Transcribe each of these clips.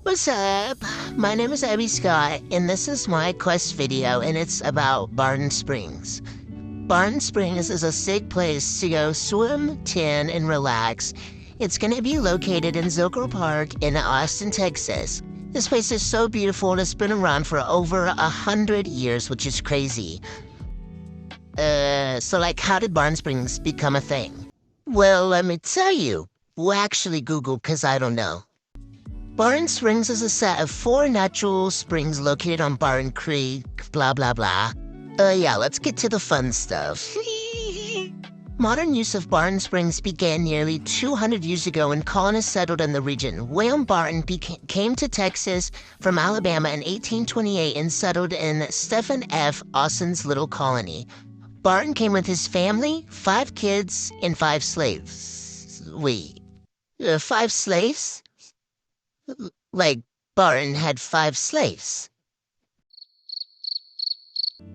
What's up? My name is Abby Scott, and this is my quest video, and it's about Barton Springs. Barton Springs is a sick place to go swim, tan, and relax. It's gonna be located in Zilker Park in Austin, Texas. This place is so beautiful and it's been around for over 100 years, which is crazy. How did Barton Springs become a thing? Well, let me tell you. Well, actually, Google, because I don't know. Barton Springs is a set of 4 natural springs located on Barton Creek, blah, blah, blah. Let's get to the fun stuff. Modern use of Barton Springs began nearly 200 years ago when colonists settled in the region. William Barton came to Texas from Alabama in 1828 and settled in Stephen F. Austin's little colony. Barton came with his family, 5 kids, and 5 slaves. Wait, 5 slaves? Like, Barton had 5 slaves.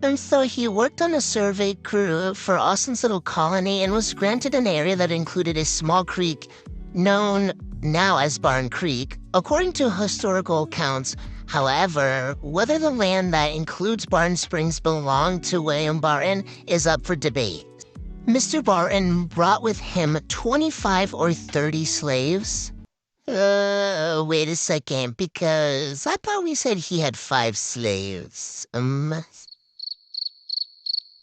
And so he worked on a survey crew for Austin's little colony and was granted an area that included a small creek known now as Barton Creek. According to historical accounts, however, whether the land that includes Barton Springs belonged to William Barton is up for debate. Mr. Barton brought with him 25 or 30 slaves. Wait a second, because I thought we said he had 5 slaves.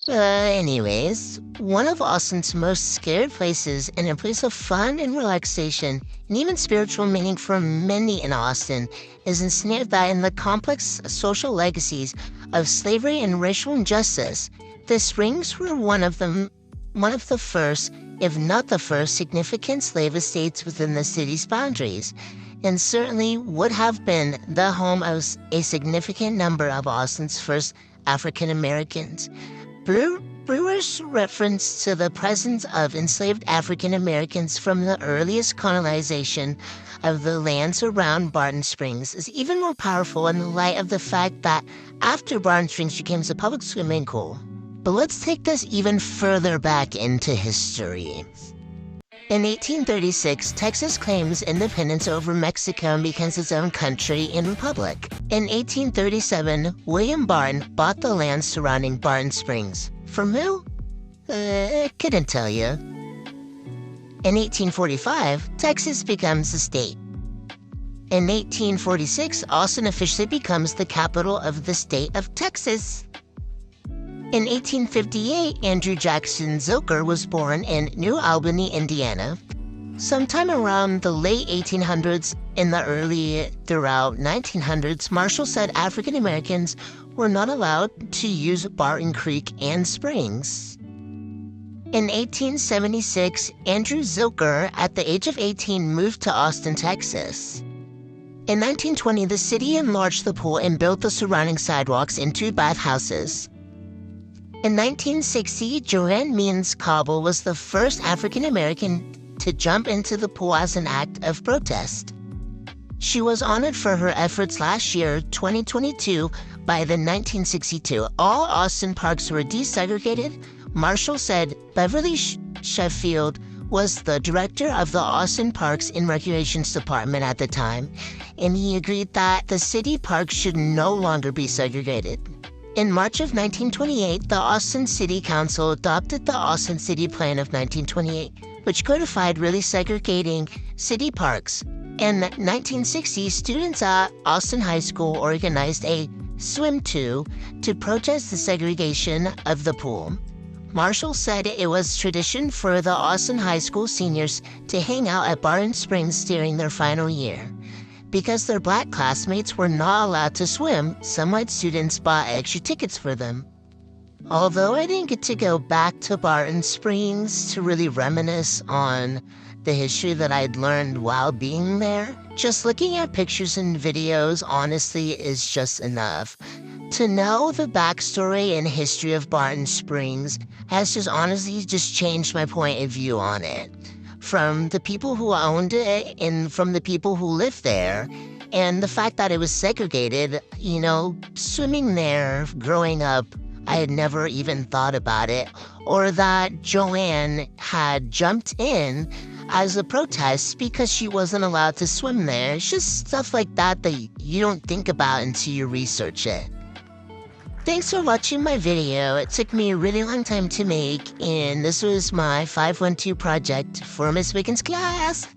Anyways, one of Austin's most scared places and a place of fun and relaxation and even spiritual meaning for many in Austin is ensnared in the complex social legacies of slavery and racial injustice. The springs were one of the first, if not the first, significant slave estates within the city's boundaries, and certainly would have been the home of a significant number of Austin's first African Americans. Brewers' reference to the presence of enslaved African Americans from the earliest colonization of the lands around Barton Springs is even more powerful in the light of the fact that after Barton Springs became a public swimming pool. But let's take this even further back into history. In 1836, Texas claims independence over Mexico and becomes its own country and republic. In 1837, William Barton bought the land surrounding Barton Springs. From who? Couldn't tell you. In 1845, Texas becomes a state. In 1846, Austin officially becomes the capital of the state of Texas. In 1858, Andrew Jackson Zilker was born in New Albany, Indiana. Sometime around the late 1800s and the early throughout 1900s, Marshall said African Americans were not allowed to use Barton Creek and Springs. In 1876, Andrew Zilker, at the age of 18, moved to Austin, Texas. In 1920, the city enlarged the pool and built the surrounding sidewalks into bathhouses. In 1960, Joanne Means Cobble was the first African-American to jump into the pool as an act of protest. She was honored for her efforts last year, 2022, by the 1962. All Austin parks were desegregated. Marshall said Beverly Sheffield was the director of the Austin Parks and Recreations Department at the time, and he agreed that the city parks should no longer be segregated. In March of 1928, the Austin City Council adopted the Austin City Plan of 1928, which codified really segregating city parks. In 1960, students at Austin High School organized a swim-to protest the segregation of the pool. Marshall said it was tradition for the Austin High School seniors to hang out at Barton Springs during their final year. Because their black classmates were not allowed to swim, some white students bought extra tickets for them. Although I didn't get to go back to Barton Springs to really reminisce on the history that I'd learned while being there, just looking at pictures and videos honestly is just enough. To know the backstory and history of Barton Springs has just changed my point of view on it. From the people who owned it and from the people who lived there, and the fact that it was segregated, swimming there growing up, I had never even thought about it, or that Joanne had jumped in as a protest because she wasn't allowed to swim there. It's just stuff like that that you don't think about until you research it. Thanks for watching my video. It took me a really long time to make, and this was my 512 project for Miss Wiggins' class.